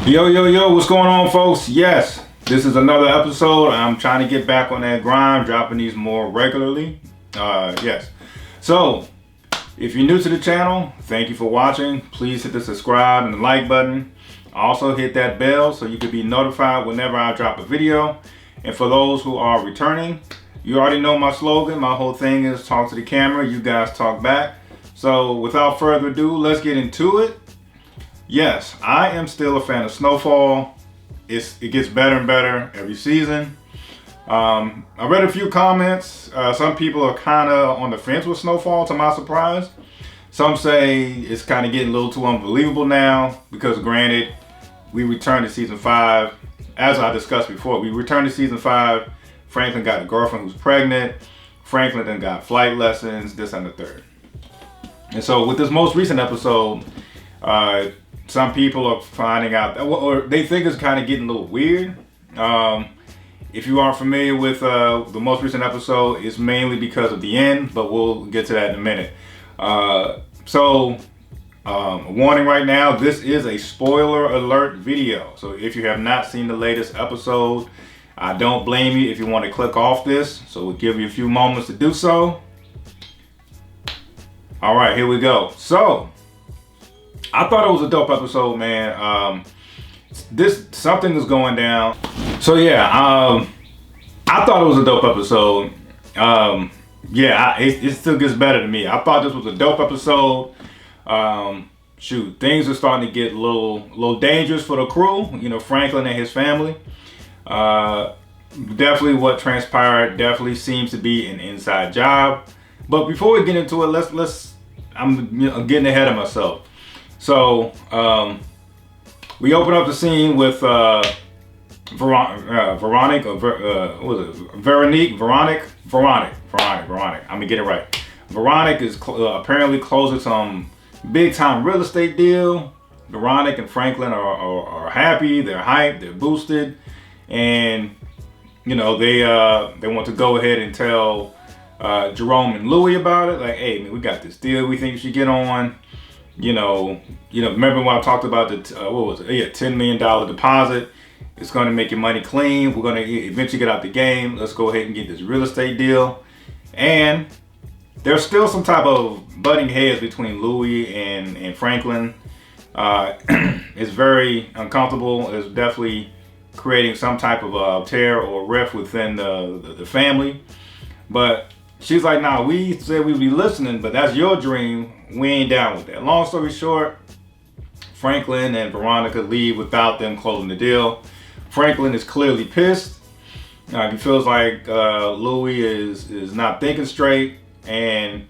Yo, what's going on, folks? Yes, this is another episode. I'm trying to get back on that grind, dropping these more regularly. Yes. So, if you're new to the channel, thank you for watching. Please hit the subscribe and the like button. Also, hit that bell so you can be notified whenever I drop a video. And for those who are returning, you already know my slogan. My whole thing is talk to the camera, you guys talk back. So, without further ado, let's get into it. Yes, I am still a fan of Snowfall. It gets better and better every season. I read a few comments. Some people are kind of on the fence with Snowfall, to my surprise. Some say it's kind of getting a little too unbelievable now because, granted, we returned to season 5. As I discussed before, we returned to season 5. Franklin got a girlfriend who's pregnant. Franklin then got flight lessons, this and the third. And so with this most recent episode, some people are finding out, or they think it's kind of getting a little weird. If you aren't familiar with the most recent episode, it's mainly because of the end, but we'll get to that in a minute. Warning right now, this is a spoiler alert video. So if you have not seen the latest episode, I don't blame you if you want to click off this. So we'll give you a few moments to do so. All right, here we go. So, I thought it was a dope episode, man. Something is going down. So yeah, I thought it was a dope episode. It still gets better to me. I thought this was a dope episode. Things are starting to get a little dangerous for the crew. You know, Franklin and his family. Definitely what transpired definitely seems to be an inside job. But before we get into it, I'm getting ahead of myself. So, we open up the scene with Veronique. I'm gonna get it right. Veronique is apparently closing some big time real estate deal. Veronique and Franklin are happy. They're hyped. They're boosted, and you know they want to go ahead and tell Jerome and Louie about it. Like, hey man, we got this deal. We think you should get on. You know, remember when I talked about the $10 million deposit? It's going to make your money clean. We're going to eventually get out the game. Let's go ahead and get this real estate deal. And there's still some type of butting heads between Louie and Franklin. It's very uncomfortable. It's definitely creating some type of tear or rift within the family. But she's like, nah, we said we'd be listening, but that's your dream. We ain't down with that. Long story short, Franklin and Veronica leave without them closing the deal. Franklin is clearly pissed. He feels like Louie is not thinking straight, and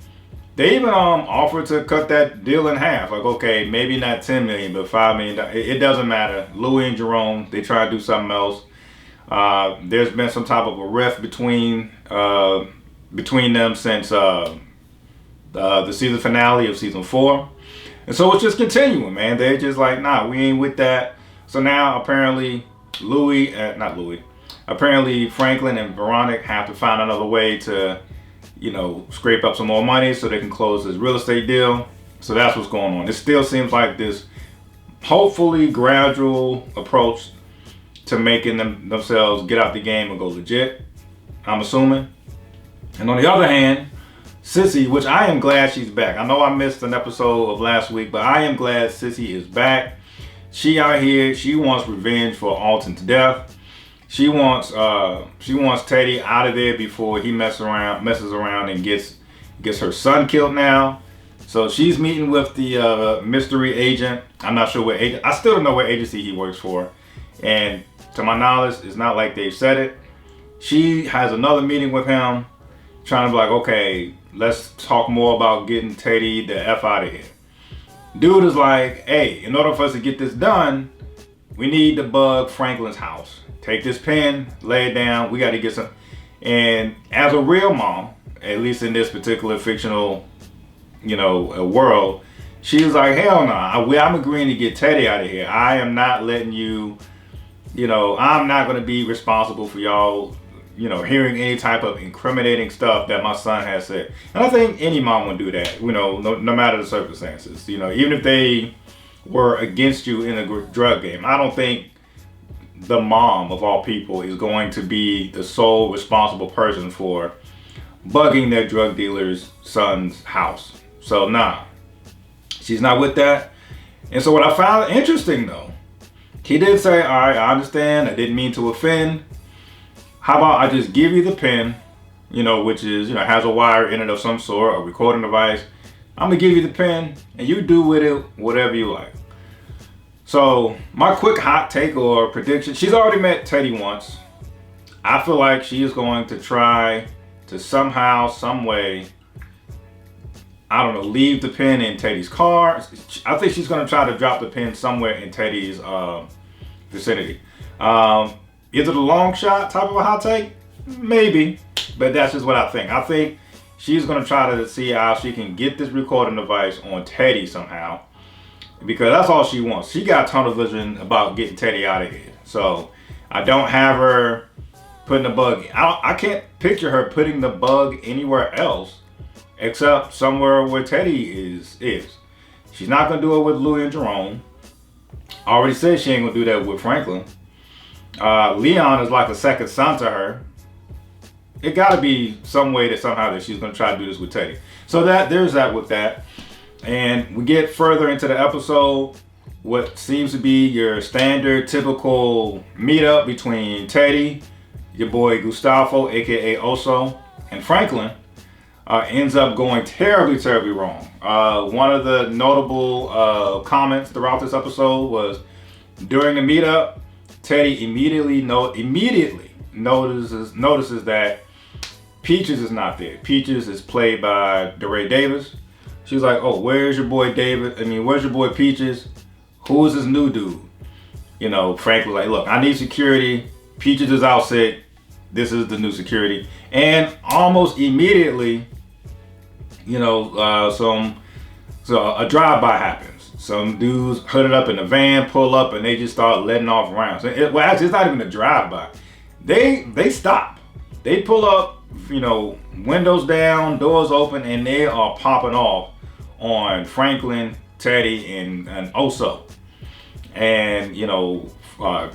they even offered to cut that deal in half. Like, okay, maybe not 10 million, but $5 million. It doesn't matter. Louie and Jerome, they try to do something else. There's been some type of a rift between them since the season finale of season 4. And so it's just continuing, man. They're just like, nah, we ain't with that. So now apparently apparently Franklin and Veronique have to find another way to, scrape up some more money so they can close this real estate deal. So that's what's going on. It still seems like this hopefully gradual approach to making themselves get out the game and go legit, I'm assuming. And on the other hand, Sissy, which I am glad she's back. I know I missed an episode of last week, but I am glad Sissy is back. She out here, she wants revenge for Alton's death. She wants Teddy out of there before he messes around and gets her son killed now. So she's meeting with the mystery agent. I'm not sure what agent. I still don't know what agency he works for. And to my knowledge, it's not like they've said it. She has another meeting with him, trying to be like, okay, let's talk more about getting Teddy the F out of here. Dude is like, hey, in order for us to get this done, we need to bug Franklin's house. Take this pen, lay it down, we got to get some. And as a real mom, at least in this particular fictional, world, she was like, hell no, I'm agreeing to get Teddy out of here. I am not letting you, I'm not going to be responsible for y'all hearing any type of incriminating stuff that my son has said. And I think any mom would do that, no matter the circumstances. Even if they were against you in a drug game. I don't think the mom of all people is going to be the sole responsible person for bugging their drug dealer's son's house. So nah, she's not with that. And so what I found interesting though, he did say, all right, I understand, I didn't mean to offend. How about I just give you the pen, which is, has a wire in it of some sort, a recording device. I'm gonna give you the pen and you do with it whatever you like. So my quick hot take or prediction, she's already met Teddy once. I feel like she is going to try to somehow, some way, I don't know, leave the pen in Teddy's car. I think she's going to try to drop the pen somewhere in Teddy's vicinity. Is it a long shot type of a hot take? Maybe, but that's just what I think. I think she's going to try to see how she can get this recording device on Teddy somehow, because that's all she wants. She got tunnel vision about getting Teddy out of here. So I don't have her putting the bug in. I can't picture her putting the bug anywhere else except somewhere where Teddy is. She's not going to do it with Louie and Jerome. Already said she ain't going to do that with Franklin. Leon is like a second son to her. It got to be some way that somehow that she's going to try to do this with Teddy. So there's that with that. And we get further into the episode, what seems to be your standard typical meetup between Teddy, your boy Gustavo, aka Oso, and Franklin, ends up going terribly, terribly wrong. One of the notable comments throughout this episode was during the meetup, Teddy immediately notices that Peaches is not there. Peaches is played by DeRay Davis. She's like, oh, where's your boy where's your boy Peaches? Who is this new dude? Frank was like, look, I need security. Peaches is out sick. This is the new security. And almost immediately, a drive-by happens. Some dudes hooded up in a van, pull up, and they just start letting off rounds. Actually, it's not even a drive-by. They stop. They pull up, windows down, doors open, and they are popping off on Franklin, Teddy, and Oso. And,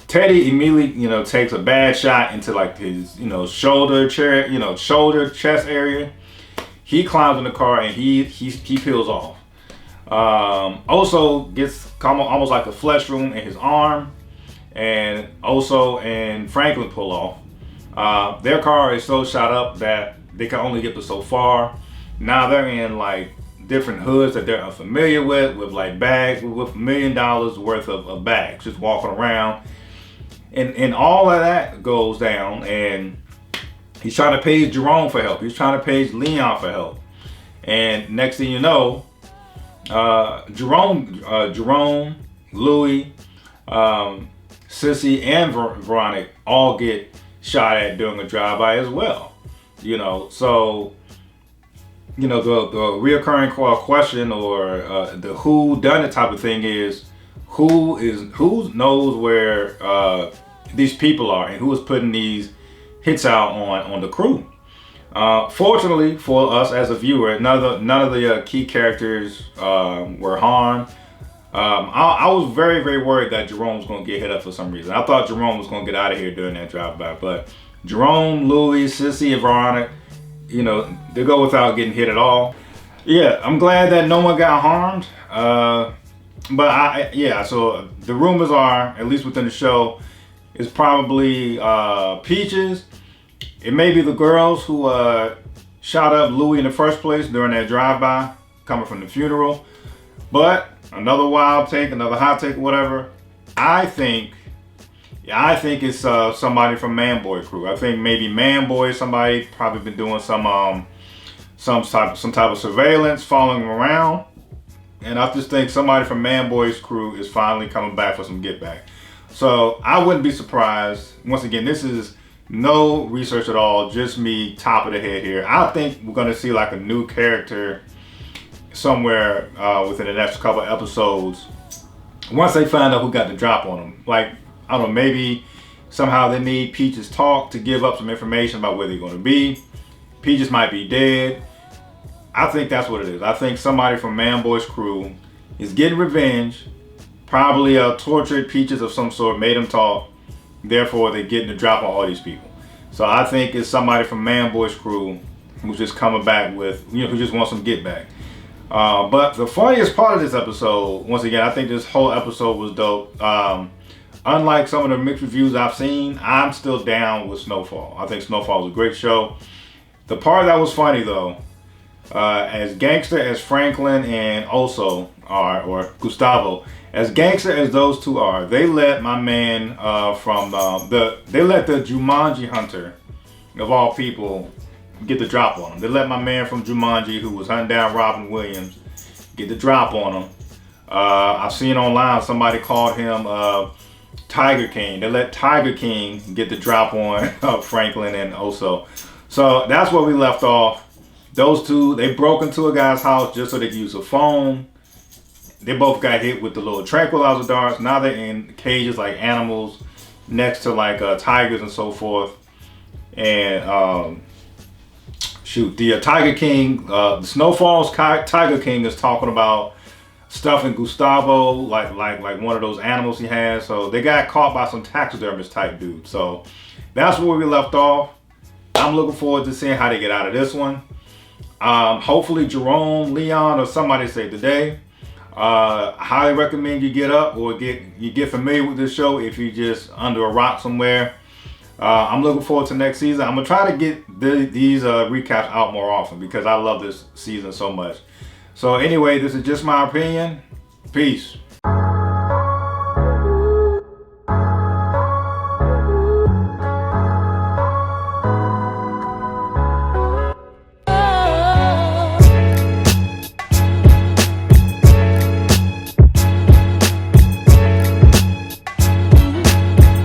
Teddy immediately, takes a bad shot into like his, shoulder, chest area. He climbs in the car and he peels off. Oso gets almost like a flesh wound in his arm, and Oso and Franklin pull off. Their car is so shot up that they can only get to so far. Now they're in like different hoods that they're unfamiliar with like bags with $1 million worth of bags, just walking around. And all of that goes down, and he's trying to page Jerome for help. He's trying to page Leon for help. And next thing you know, Jerome, Louie, Sissy, and Veronica all get shot at during a drive-by as well. So the reoccurring question or the who done it type of thing is who knows where these people are and who is putting these hits out on the crew. Fortunately for us as a viewer, none of the key characters were harmed. I was very, very worried that Jerome was going to get hit up for some reason. I thought Jerome was going to get out of here during that drive-by, but Jerome, Louie, Sissy, and Veronica, they go without getting hit at all. Yeah, I'm glad that no one got harmed. So the rumors are, at least within the show, is probably Peaches. It may be the girls who shot up Louie in the first place during that drive-by coming from the funeral. But another wild take, another hot take, whatever. I think it's somebody from Man-Boy crew. I think maybe Man-Boy, somebody probably been doing some type of surveillance, following him around. And I just think somebody from Man-Boy's crew is finally coming back for some get back. So I wouldn't be surprised. Once again, this is no research at all, just me top of the head here. I think we're gonna see like a new character somewhere within the next couple of episodes once they find out who got the drop on them. Like, I don't know, maybe somehow they need Peaches talk to give up some information about where they're going to be. Peaches might be dead. I think that's what it is. I think somebody from Man-Boy's crew is getting revenge probably tortured Peaches of some sort, made them talk. Therefore, they're getting the drop on all these people. So I think it's somebody from Man Boy's crew who's just coming back with, who just wants some get back. But the funniest part of this episode, once again, I think this whole episode was dope. Unlike some of the mixed reviews I've seen, I'm still down with Snowfall. I think Snowfall was a great show. The part that was funny though, as gangster as Franklin and Oso are, or Gustavo, as gangster as those two are, they let my man they let the Jumanji hunter of all people get the drop on him. They let my man from Jumanji, who was hunting down Robin Williams, get the drop on him. I've seen online somebody called him Tiger King. They let Tiger King get the drop on Franklin and Oso. So that's where we left off. Those two, they broke into a guy's house just so they could use a phone. They both got hit with the little tranquilizer darts. Now they're in cages like animals next to like tigers and so forth. And the Tiger King, Snowfall's Tiger King is talking about stuffing Gustavo like one of those animals he has. So they got caught by some taxidermist type dude. So that's where we left off. I'm looking forward to seeing how they get out of this one. Hopefully Jerome, Leon, or somebody saved the day. Highly recommend you get up or get familiar with this show if you're just under a rock somewhere. I'm looking forward to next season. I'm gonna try to get these recaps out more often because I love this season so much. So anyway, this is just my opinion. Peace.